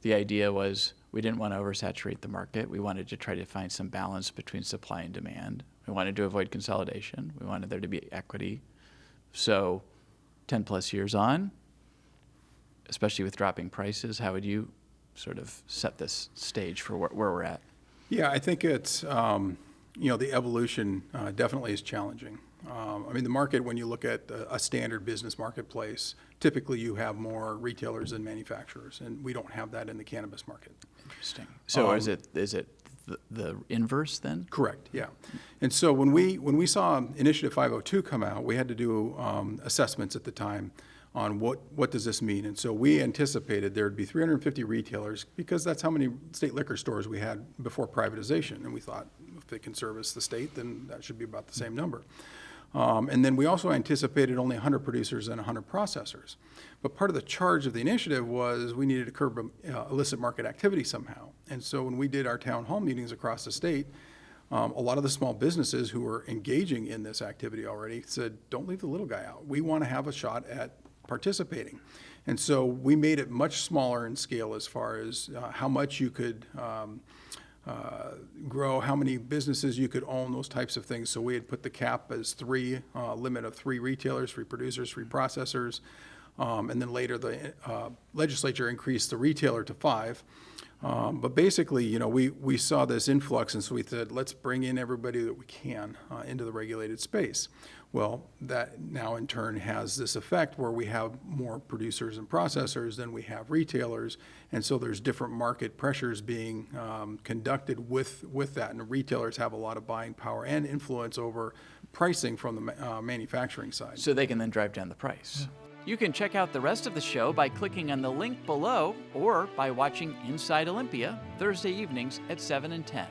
the idea was we didn't want to oversaturate the market. We wanted to try to find some balance between supply and demand. We wanted to avoid consolidation. We wanted there to be equity. So 10 plus years on, especially with dropping prices, how would you sort of set this stage for where we're at? Yeah, I think it's, the evolution definitely is challenging. The market, when you look at a standard business marketplace, typically you have more retailers than manufacturers, and we don't have that in the cannabis market. Interesting. So is it the inverse then? Correct, yeah. And so when we saw Initiative 502 come out, we had to do assessments at the time on what does this mean. And so we anticipated there'd be 350 retailers because that's how many state liquor stores we had before privatization. And we thought if they can service the state, then that should be about the same number. And then we also anticipated only 100 producers and 100 processors. But part of the charge of the initiative was we needed to curb illicit market activity somehow. And so when we did our town hall meetings across the state, a lot of the small businesses who were engaging in this activity already said, don't leave the little guy out. We want to have a shot at participating. And so we made it much smaller in scale as far as how much you could grow, how many businesses you could own, those types of things. So we had put the cap as limit of 3 retailers, 3 producers, 3 processors. And then later the legislature increased the retailer to 5. But basically, we saw this influx, and so we said, let's bring in everybody that we can into the regulated space. Well, that now in turn has this effect where we have more producers and processors than we have retailers, and so there's different market pressures being conducted with that, and the retailers have a lot of buying power and influence over pricing from the manufacturing side. So they can then drive down the price. You can check out the rest of the show by clicking on the link below or by watching Inside Olympia Thursday evenings at 7 and 10.